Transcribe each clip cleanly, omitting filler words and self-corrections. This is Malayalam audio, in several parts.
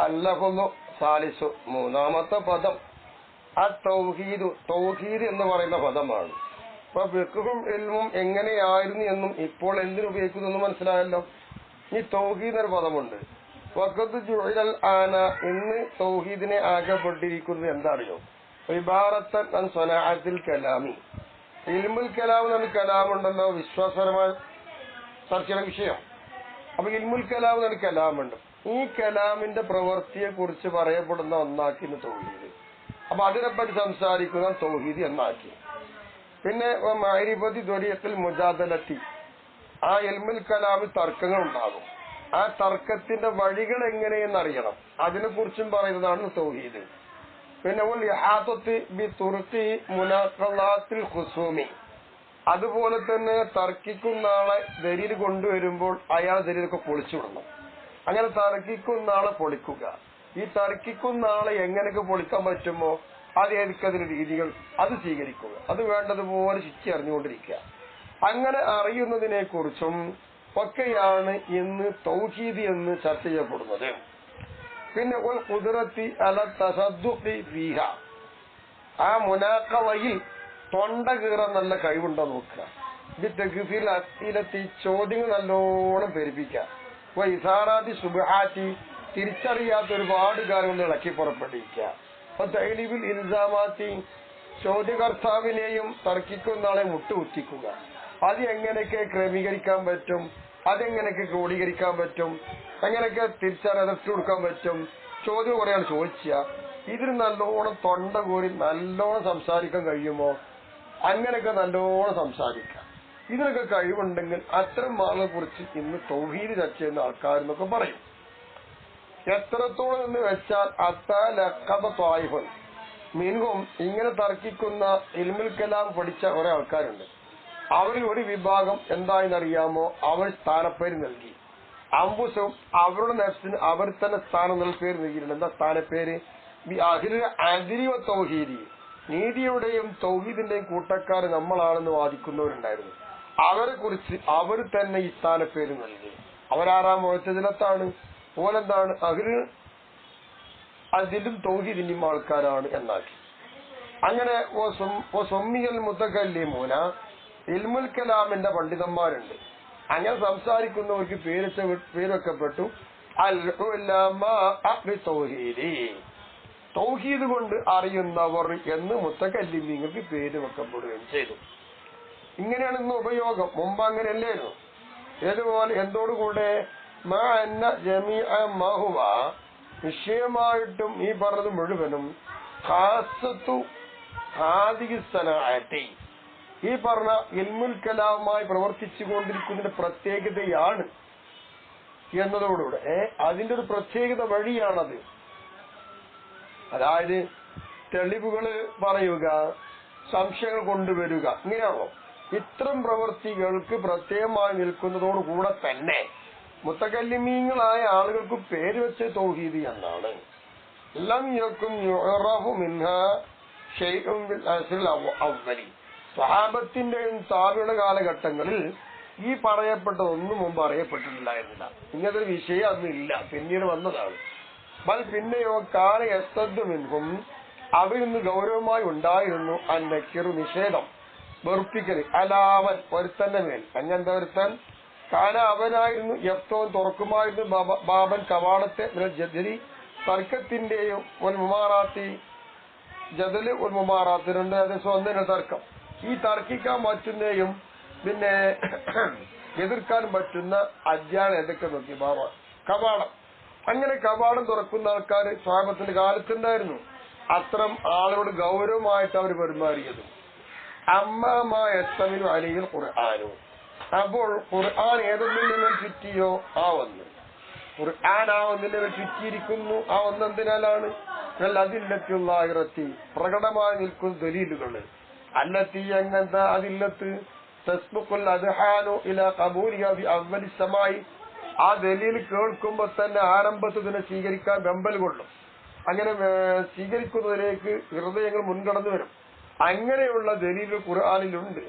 അല്ലഹുന്നു സാലിസു, മൂന്നാമത്തെ പദം തൗഹീദ്. തൗഹീദ് എന്ന് പറയുന്ന പദമാണ്. അപ്പൊ ഫിഖ്ഹും ഇൽമും എങ്ങനെയായിരുന്നു എന്നും ഇപ്പോൾ എന്തിനുപയോഗിക്കുന്നു എന്ന് മനസ്സിലായല്ലോ. ഈ തൗഹീദ് ഒരു പദമുണ്ട്. വഖദ് ജുഇലൽ ആന, ഇന്ന് തൗഹീദിനെ ആകപ്പെട്ടിരിക്കുന്നത് എന്താണെന്നോ, ഇബാറത്തൻ അൻ സ്വനാഅത്തിൽ കലാമി. ഇൽമുൽ കലാം എന്നൊരു കലാമുണ്ടല്ലോ, വിശ്വാസപരമായ ചർച്ചയുടെ വിഷയം. അപ്പൊ ഇൽമുൽ കലാം എന്നൊരു കലാമുണ്ട്. ഈ കലാമിന്റെ പ്രവൃത്തിയെ കുറിച്ച് പറയപ്പെടുന്ന ഒന്നാക്കി തൗഹീദ്. അപ്പൊ അതിനെപ്പറ്റി സംസാരിക്കുന്ന തൗഹീദ് എന്നാക്കി. പിന്നെ മഅരിഫത്തി ത്വരീഖിൽ മുജാദലത്തി, ആ ഇൽമുൽ കലാമിൽ തർക്കങ്ങൾ ഉണ്ടാകും. ആ തർക്കത്തിന്റെ വഴികൾ എങ്ങനെയെന്നറിയണം, അതിനെ കുറിച്ചും പറയുന്നതാണ് തൗഹീദ്. പിന്നെ അതുപോലെ തന്നെ തർക്കിക്കുന്ന ആളെ ദലീൽ കൊണ്ടുവരുമ്പോൾ അയാൾ ദലീലൊക്കെ പൊളിച്ചുവിടണം. അങ്ങനെ തർക്കിക്കുന്ന ആളെ പൊളിക്കുക. ഈ തർക്കിക്കുന്ന ആളെ എങ്ങനെയൊക്കെ പൊളിക്കാൻ പറ്റുമോ അത് ഏതൊക്കെ രീതികൾ അത് സ്വീകരിക്കുക. അത് വേണ്ടതുപോലെ ശിക്ഷ അറിഞ്ഞുകൊണ്ടിരിക്കുക. അങ്ങനെ അറിയുന്നതിനെ കുറിച്ചും ഒക്കെയാണ് ഇന്ന് തൗഹീദ് എന്ന് ചർച്ച ചെയ്യപ്പെടുന്നത്. പിന്നെ ഖുദ്റത്തി അല തസദ്ദുഖി ഫീഹ, ആ മുനാഖവയിൽ തൊണ്ട കീറാൻ നല്ല കഴിവുണ്ടോ നോക്കുക. ബിത്തഗ്ഫിൽ അസ്ഇലത്തി, ചോദ്യങ്ങൾ നല്ലോണം പെരുപ്പിക്കുക. ഇസാറാത്തി സുബ്ഹാത്തി, തിരിച്ചറിയാത്ത ഒരുപാട് കാര്യങ്ങൾ ഇളക്കി പുറപ്പെടുവിക്കുക. തഅലീബിൽ ഇൽസാമാത്തി, ചോദ്യകർത്താവിനെയും തർക്കിക്കുന്ന ആളെ മുട്ടുകുത്തിക്കുക. അത് എങ്ങനെയൊക്കെ ക്രമീകരിക്കാൻ പറ്റും, അതെങ്ങനെയൊക്കെ ക്രോഡീകരിക്കാൻ പറ്റും, എങ്ങനെയൊക്കെ തിരിച്ചറിയാൻ കൊടുക്കാൻ പറ്റും, ചോദ്യം കുറയാണ് ചോദിക്കുക. ഇതിന് നല്ലോണം തൊണ്ട കോരി നല്ലോണം സംസാരിക്കാൻ കഴിയുമോ, അങ്ങനെയൊക്കെ നല്ലോണം സംസാരിക്കാം. ഇതിനൊക്കെ കഴിവുണ്ടെങ്കിൽ അത്തരം ആളെ കുറിച്ച് ഇന്ന് തൗഹീദ് ചർച്ച ചെയ്യുന്ന ആൾക്കാരെന്നൊക്കെ പറയും. എത്രത്തോളം എന്ന് വെച്ചാൽ അത്താലഖബ മിൻഹും, ഇങ്ങനെ തർക്കിക്കുന്ന ഇൽമുൽ കലാം പഠിച്ച കുറെ ആൾക്കാരുണ്ട്. അവരിൽ ഒരു വിഭാഗം എന്തായെന്നറിയാമോ, അവർ സ്ഥാനപ്പേര് നൽകി. അംബുസും അവരുടെ നഫ്സിന് അവർ തന്നെ സ്ഥാനം പേര് നൽകിയിട്ടുണ്ട്. എന്താ സ്ഥാനപ്പേര്? തൗഹീദി, നീതിയുടെയും തൗഹീദിന്റെയും കൂട്ടക്കാർ നമ്മളാണെന്ന് വാദിക്കുന്നവരുണ്ടായിരുന്നു. അവരെ കുറിച്ച് അവർ തന്നെ ഈ സ്ഥാനപ്പേര് നൽകി. അവരാറാം മുഅ്തസിലത്താണ്. ഓലെന്താണ്? അതിലും തൗഹീദിന്റെയും ആൾക്കാരാണ് എന്നാക്കി. അങ്ങനെ സൊമ്മിയൽ മുതകല്ലിമൂന, ഇൽമുൽ കലാമിന്റെ പണ്ഡിതന്മാരുണ്ട്. അങ്ങനെ സംസാരിക്കുന്നവർക്ക് പേര് വെക്കപ്പെട്ടു അൽ ഉലമാ ബിത്തൗഹീദി, തൗഹീദ് കൊണ്ട് അറിയുന്നവർ എന്ന് മുത്തകല്ലിമീങ്ങൾക്ക് പേര് വെക്കപ്പെടുകയും ചെയ്തു. ഇങ്ങനെയാണ് ഇന്ന് ഉപയോഗം. മുമ്പ് അങ്ങനെയല്ലായിരുന്നു. ഇതുപോലെ എന്തോടുകൂടെ നിശ്ചയമായിട്ടും ഈ പറഞ്ഞത് മുഴുവനും ഈ പറഞ്ഞ ഇൽമുൽ കലാമുമായി പ്രവർത്തിച്ചു കൊണ്ടിരിക്കുന്നതിന്റെ പ്രത്യേകതയാണ് എന്നതോടുകൂടെ അതിന്റെ ഒരു പ്രത്യേകത വഴിയാണത്. അതായത് തെളിവുകൾ പറയുക, സംശയങ്ങൾ കൊണ്ടുവരിക, ഇങ്ങനെയാണോ? ഇത്തരം പ്രവൃത്തികൾക്ക് പ്രത്യേകമായി നിൽക്കുന്നതോടുകൂടെ തന്നെ മുത്തകല്ലിമീങ്ങളായ ആളുകൾക്ക് പേര് വെച്ച തൗഹീദ് എന്നാണ്. ലം യകുൻ യുറഫു മിൻഹാ ശൈഉൻ ബിൽ അസ്ൽ അവ്വലി, സ്വഹാബത്തിന്റെയും താബിഈങ്ങളുടെ കാലഘട്ടങ്ങളിൽ ഈ പറയപ്പെട്ടതൊന്നും മുമ്പ് അറിയപ്പെട്ടിട്ടില്ലായിരുന്നില്ല. ഇങ്ങനത്തെ ഒരു വിഷയം അന്നില്ല, പിന്നീട് വന്നതാണ്. ബൽ പിന്നെയോ കാല യസ്തദ്ദു മിൻഹും, അവരിൽ നിന്ന് ഗൗരവമായി ഉണ്ടായിരുന്നു അന്നക്കിറു, നിഷേധം, വെറുപ്പിക്കൽ, അലാവൻ, ഒരുത്തന്റെ മേൽ. അങ്ങനത്തെ ഒരുത്തൻ കാല അവനായിരുന്നു യഫ്തോൻ തുറക്കുമായിരുന്നു ബാബൻ കവാടത്തെ ജദലി, തർക്കത്തിന്റെയും മുമാറാത്തി, ജദല് മുമാറാത്തിനുണ്ട്. അത് സ്വന്തം തർക്കം. ഈ തർക്കിക്കാൻ പറ്റുന്നേയും പിന്നെ എതിർക്കാൻ പറ്റുന്ന അജ്ഞാനം ഏതൊക്കെ നോക്കി ബാബ കവാടം. അങ്ങനെ കവാടം തുറക്കുന്ന ആൾക്കാർ സ്വഹാബത്തിന്റെ കാലത്തുണ്ടായിരുന്നു. അത്തരം ആളുകളോട് ഗൗരവമായിട്ട് അവർ പെരുമാറിയത്. അമ്മാമായസ്തമിനു അലിയിൽ ഖുർആാനു, അപ്പോൾ ഖുർആൻ ഏതൊന്നിൽ നിന്ന് ചുറ്റിയോ ആ ഒന്ന്, ഖുർആൻ ആ ഒന്നിന്റെ മേൽ ചുറ്റിയിരിക്കുന്നു. ആ ഒന്നെന്തിനാലാണ്? അതില്ലത്തുള്ളായിരത്തി, പ്രകടമായി നിൽക്കുന്ന ദലീലുകള്. അല്ലത്തി, എങ്ങനത്തെ അതില്ലത്ത്? തസ്ബുഖുൽ അദ്ഹാനു ഇലാ ഖബൂലിഹാ ഫി അവ്വലി സമായി, ആ ദലീൽ കേൾക്കുമ്പോ തന്നെ ആരംഭത്തിൽ തന്നെ സ്വീകരിക്കാൻ വെമ്പൽ കൊള്ളും. അങ്ങനെ സ്വീകരിക്കുന്നതിലേക്ക് ഹൃദയങ്ങൾ മുൻകടന്നു വരും. അങ്ങനെയുള്ള ദലീൽ ഖുർആനിലുണ്ട്.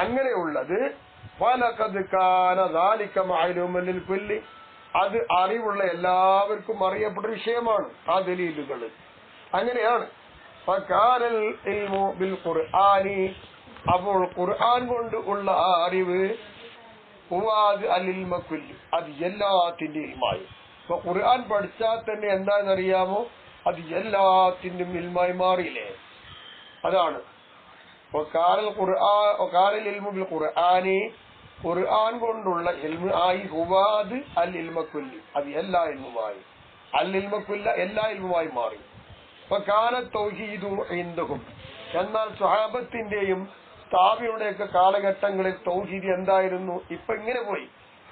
അങ്ങനെയുള്ളത് ഫലഖദ് കാന ദാലിക മഅലൂമൻ ലിൽകുല്ലി, അത് അറിവുള്ള എല്ലാവർക്കും അറിയപ്പെട്ട വിഷയമാണ് ആ ദലീലുകൾ. അങ്ങനെയാണ് അപ്പോൾ ഖുർആൻ കൊണ്ട് ഉള്ള ആ അറിവ് അത് എല്ലാത്തിന്റെയും ഇൽമായി. ഇപ്പൊ ഖുർആൻ പഠിച്ചാൽ തന്നെ എന്താണെന്നറിയാമോ, അത് എല്ലാത്തിന്റെയും ഇൽമായി മാറിയില്ലേ. അതാണ് ഖുർആൻ കൊണ്ടുള്ള ഇൽമു ആയി ഹുവാദ് അൽ ഇൽമക്കുല്ലി, അത് എല്ലാ ഇൽമുമായി, അൽ ഇൽമക്കുല്ല എല്ലാ ഇൽമുമായി മാറി. അപ്പൊ കാന തൗഹീദു ഇൻദഹും, എന്നാൽ സ്വഹാബത്തിന്റെയും താബിയുടെയൊക്കെ കാലഘട്ടങ്ങളിൽ തൗഹീദ് എന്തായിരുന്നു? ഇപ്പൊ ഇങ്ങനെ പോയി.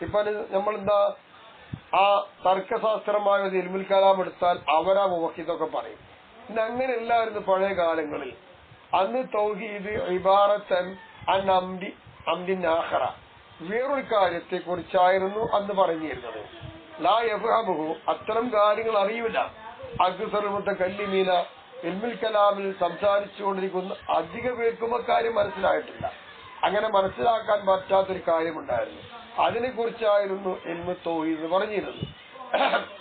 ഇപ്പൊ നമ്മളെന്താ ആ തർക്കശാസ്ത്രമായ ഇൽമുൽ കലാം എടുത്താൽ അവരാ മുവഹിദൊക്കെ പറയും. പിന്നെ അങ്ങനെ എല്ലായിരുന്നു പഴയ കാലങ്ങളിൽ. അന്ന് തൗഹീദ് ഇബാറത്തൻ അൻ അംദിൻ ആഖറ, വേറൊരു കാര്യത്തെ കുറിച്ചായിരുന്നു അന്ന് പറഞ്ഞിരുന്നത്. ലാ യഫ്ഹമുഹു, അത്തരം കാര്യങ്ങൾ അറിയില്ല. അക്സറുൽ മുതകല്ലിമീന, ഇൽമുൽ കലാമിൽ സംസാരിച്ചുകൊണ്ടിരിക്കുന്ന അധിക പേർക്കും അക്കാര്യം മനസ്സിലായിട്ടില്ല. അങ്ങനെ മനസ്സിലാക്കാൻ പറ്റാത്തൊരു കാര്യമുണ്ടായിരുന്നു. അതിനെ കുറിച്ചായിരുന്നു ഇൽമു തൗഹീദ് പറഞ്ഞിരുന്നത്.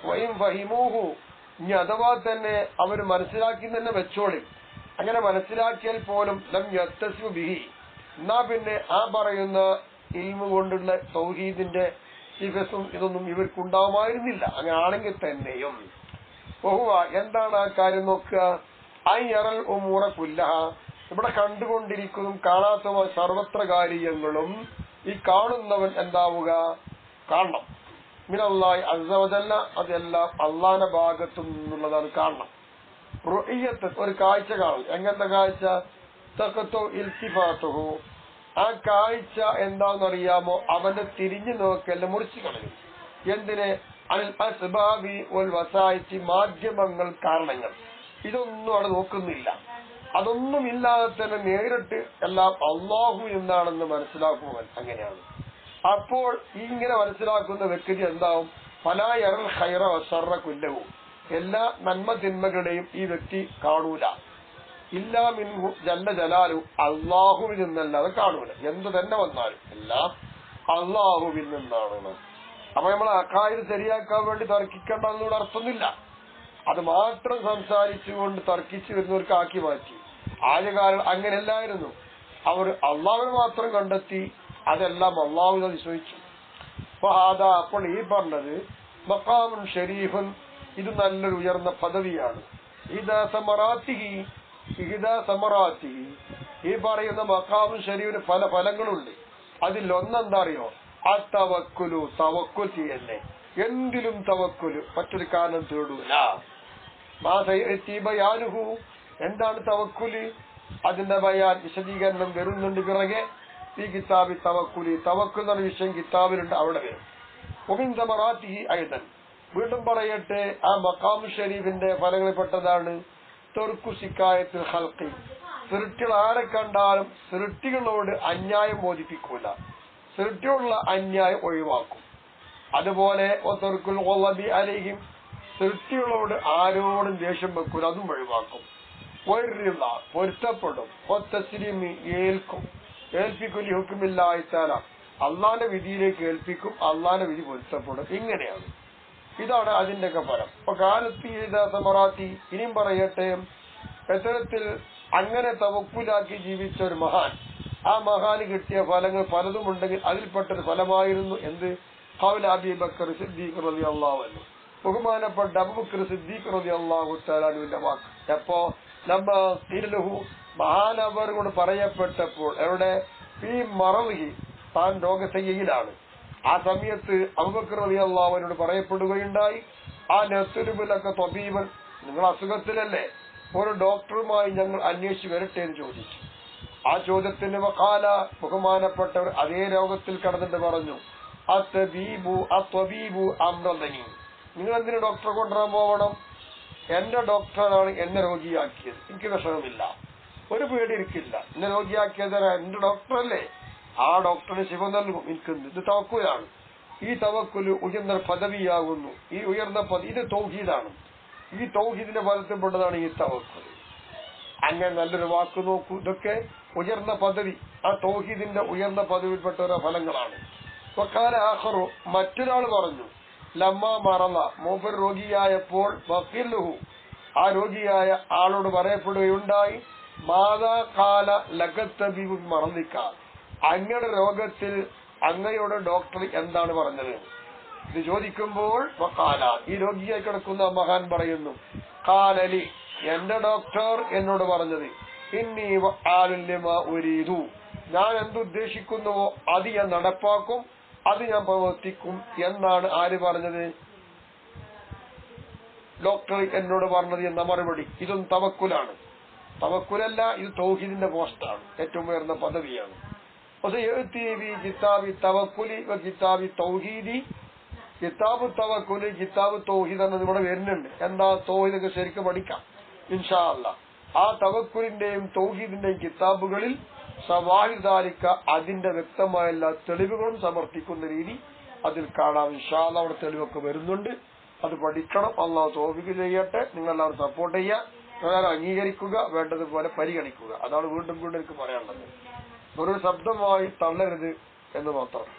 വൈം ഫഹിമൂഹു, ഇനി അഥവാ തന്നെ അവർ മനസ്സിലാക്കി തന്നെ വെച്ചോളി. അങ്ങനെ മനസ്സിലാക്കിയാൽ പോലും ലം യത്തസിമു ബിഹി, എന്നാ പിന്നെ ആ പറയുന്ന ഇൽമു കൊണ്ടുള്ള തൗഹീദിന്റെ സിഫത്തും ഇതൊന്നും ഇവർക്കുണ്ടാവുമായിരുന്നില്ല. അങ്ങനെ ആണെങ്കിൽ തന്നെയും എന്താണ് ആ കാര്യം നോക്കുക, അയ്യറൽ ഉമൂറ കുല്ലഹ, ഇവിടെ കണ്ടുകൊണ്ടിരിക്കുന്നതും കാണാത്ത സർവത്ര കാര്യങ്ങളും ഈ കാണുന്നവൻ എന്താവുക, കാണണം. മിനല്ലാഹി അസ്സ വജല്ല, അതെല്ലാം അള്ളാന്റെ ഭാഗത്തു നിന്നുള്ളതാണ് കാണണം. റുഇയ്യത്ത്, ഒരു കാഴ്ച കാണും. എങ്ങനത്തെ കാഴ്ച? തഖത്തു ഇൽത്തിഫാത്തുഹു, ആ കാഴ്ച എന്താണെന്നറിയാമോ, അവന്റെ തിരിഞ്ഞു നോക്കല്ല മുറിച്ചു കളയും. എന്തിന്? അനിൽ അസ്ബാബി വൽ വസായിത്തി, മാധ്യമങ്ങൾ, കാരണങ്ങൾ, ഇതൊന്നും അവിടെ നോക്കുന്നില്ല. അതൊന്നും ഇല്ലാതെ തന്നെ നേരിട്ട് എല്ലാം അള്ളാഹു എന്നാണെന്ന് മനസ്സിലാക്കുവാൻ. അങ്ങനെയാണ്. അപ്പോൾ ഇങ്ങനെ മനസ്സിലാക്കുന്ന വ്യക്തി എന്താവും? ഫലാ യറൽ ഖൈറ വശർറ കുല്ലഹു, എല്ലാ നന്മ തിന്മകളുടെയും ഈ വ്യക്തി കാണൂല. ഇല്ലാ മിൻഹു ജല്ല ജലാലു, അള്ളാഹുവിൽ നിന്നല്ലാതെ കാണൂല. എന്ത് തന്നെ വന്നാലും എല്ലാം അള്ളാഹുവിൽ നിന്നാണ്. അപ്പൊ നമ്മൾ അഖായിദ് ശരിയാക്കാൻ വേണ്ടി തർക്കിക്കേണ്ടെന്നുള്ള അർത്ഥമൊന്നുമില്ല. അത് മാത്രം സംസാരിച്ചുകൊണ്ട് തർക്കിച്ചു വരുന്നവർക്ക് ആക്കി മാറ്റി. ആദ്യകാലം അങ്ങനെയല്ലായിരുന്നു. അവർ അള്ളാഹുവിനെ മാത്രം കണ്ടെത്തി, അതെല്ലാം അള്ളാഹുവിനെ വിശ്വസിച്ചു. അപ്പോൾ ഈ പറഞ്ഞത് മഖാമുൻ ഷരീഫുൻ, ഇത് നല്ലൊരു ഉയർന്ന പദവിയാണ്. ഈ പറയുന്ന മഖാമുൻ ഷരീഫിന് പല ഫലങ്ങളുണ്ട്. അതിലൊന്നെന്താ അറിയോ? ആ തവക്കുലു, തവക്കുൽ ചെയ്യല്ലേ. എന്തിലും തവക്കുല്, മറ്റൊരു കാരണം തേടൂല. ബയാനുഹു, എന്താണ് തവക്കുല്? അതിന്റെ ബയാൻ, വിശദീകരണം വരുന്നുണ്ട് പിറകെ. ഈ കിതാബി തവക്കുലി, തവക്കുൽ എന്ന വിഷയം കിതാബിലുണ്ട്, അവിടെ വരും. വീണ്ടും പറയട്ടെ, ആ മഖാം ഷരീഫിന്റെ ഫലങ്ങളിൽപ്പെട്ടതാണ് തെർക്കു ശിക്കായത്തുൽ ഖൽഖി, സൃഷ്ടികൾ ആരെ കണ്ടാലും സൃഷ്ടികളോട് അന്യായം ബോധിപ്പിക്കൂല, സൃഷ്ടിയുള്ള അന്യായം ഒഴിവാക്കും. അതുപോലെ തെർക്കുൽ ഖളബി അലൈഹിം, സൃഷ്ടികളോട് ആരോടും ദേഷ്യം വെക്കൂല, അതും ഒഴിവാക്കും. പൊരുത്തപ്പെടും. ഏൽക്കും, ഏൽപ്പിക്കും. ഹുക്മില്ലാഹി തആല, അള്ളാന്റെ വിധിയിലേക്ക് ഏൽപ്പിക്കും, അള്ളാന്റെ വിധി പൊരുത്തപ്പെടും. ഇങ്ങനെയാണ്. ഇതാണ് അതിന്റെയൊക്കെ ഫലം. അപ്പൊ കാലത്തി സമറാത്തി, ഇനിയും പറയട്ടെ, എത്തരത്തിൽ അങ്ങനെ തവക്കുലാക്കി ജീവിച്ച ഒരു മഹാൻ, ആ മഹാന് കിട്ടിയ ഫലങ്ങൾ പലതും ഉണ്ടെങ്കിൽ അതിൽപ്പെട്ടൊരു ഫലമായിരുന്നു എന്ത്? ഖൗല അബീ ബക്കർ സിദ്ദീഖ് റളിയല്ലാഹു അൻഹു, ബഹുമാനപ്പെട്ട അബൂബക്കർ സിദ്ദീഖ് റളിയല്ലാഹു തആല അൻഹുവിന്റെ വാക്ക്. എപ്പോ ലഹു, മഹാനവരോട് പറയപ്പെട്ടപ്പോൾ, എവിടെ? ഈ മറവി, താൻ രോഗശയ്യയിലാണ്. ആ സമയത്ത് അബൂബക്കർ റളിയല്ലാഹു അൻഹുവിനോട് പറയപ്പെടുകയുണ്ടായി, ആ നസ്റുബുലക തബീബൻ, നിങ്ങൾ അസുഖത്തിലല്ലേ, ഒരു ഡോക്ടറുമായി ഞങ്ങൾ അന്വേഷിച്ച് വരട്ടെ എന്ന് ചോദിച്ചു. ആ ചോദ്യത്തിന് വഖാല, ബഹുമാനപ്പെട്ടവർ അതേ രോഗത്തിൽ കടന്നിട്ട് പറഞ്ഞു, അത്വബീബു അംറദനി, നിങ്ങൾ എന്തിനു ഡോക്ടറെ കൊണ്ടുവരാൻ പോകണം? എന്റെ ഡോക്ടറാണ് എന്നെ രോഗിയാക്കിയത്, എനിക്ക് വിഷമമില്ല, ഒരു പേടി എനിക്കില്ല. എന്നെ രോഗിയാക്കിയത് എന്റെ ഡോക്ടറല്ലേ, ആ ഡോക്ടറിന് ശിവ നൽകും. എനിക്ക് ഇത് തവക്കുലാണ്. ഈ തവക്കുല് ഉയർന്ന പദവിയാകുന്നു. ഈ ഉയർന്ന ഇത് തൗഹീദാണ്. ഈ തൗഹീദിന്റെ ഫലത്തിൽപ്പെട്ടതാണ് ഈ തവക്കുൽ. അങ്ങനെ നല്ലൊരു വാക്ക് നോക്കൂ. ഇതൊക്കെ ഉയർന്ന പദവി, ആ തൗഹീദിന്റെ ഉയർന്ന പദവിയിൽപ്പെട്ട ഓരോ ഫലങ്ങളാണ്. വഖാല ആഖറു, മറ്റൊരാൾ പറഞ്ഞു, ലമ്മ മറന്ന മൂപ്പർ രോഗിയായപ്പോൾ വക്കീലുഹു ആ രോഗിയായ ആളോട് പറയപ്പെടുകയുണ്ടായി മാതാ കാല ലഗത്തബിബു മറന്നിക്ക അങ്ങയുടെ രോഗത്തിൽ അങ്ങയുടെ ഡോക്ടർ എന്താണ് പറഞ്ഞത് ഇത് ചോദിക്കുമ്പോൾ വക്കാല ഈ രോഗിയായി കിടക്കുന്ന മഹാൻ പറയുന്നു കാലലി എന്റെ ഡോക്ടർ എന്നോട് പറഞ്ഞത് ഇന്നി വആലുലിമാ ഉരീദു ഞാൻ എന്തുദ്ദേശിക്കുന്നുവോ അത് ഞാൻ നടപ്പാക്കും അത് ഞാൻ പ്രവർത്തിക്കും എന്നാണ് ആര് പറഞ്ഞത് ഡോക്ടർ എന്നോട് പറഞ്ഞത് എന്ന മറുപടി ഇതും തവക്കുലാണ് തവക്കുലല്ല ഇത് തൗഹീദിന്റെ പോസ്റ്റാണ് ഏറ്റവും ഉയർന്ന പദവിയാണ് കിതാബി തവക്കുലി കിതാബി തൗഹീദി കിതാബ് തവക്കുല് കിതാബ് തൗഹീദ് എന്നത് ഇവിടെ വരുന്നുണ്ട് എന്താ തൗഹീദൊക്കെ ശരിക്കും പഠിക്കാം ഇൻഷാ അല്ലാഹ് ആ തവക്കുലിന്റെയും തൗഹീദിന്റെയും കിതാബുകളിൽ സവാഹിദാലിക്ക അതിന്റെ വ്യക്തമായ എല്ലാ തെളിവുകളും സമർപ്പിക്കുന്ന രീതി അതിൽ കാണാം ഇൻഷാ അല്ലാഹ് അവിടെ തെളിവൊക്കെ വരുന്നുണ്ട് അത് പഠിക്കണം അല്ലാഹു തൗഫീഖ് ചെയ്യട്ടെ നിങ്ങളെല്ലാവരും സപ്പോർട്ട് ചെയ്യുക നിങ്ങളെല്ലാവരും അംഗീകരിക്കുക വേണ്ടതുപോലെ പരിഗണിക്കുക അതാണ് വീണ്ടും വീണ്ടും എനിക്ക് പറയാനുള്ളത് ഒരു ശബ്ദമായി തള്ളരുത് എന്ന് മാത്രം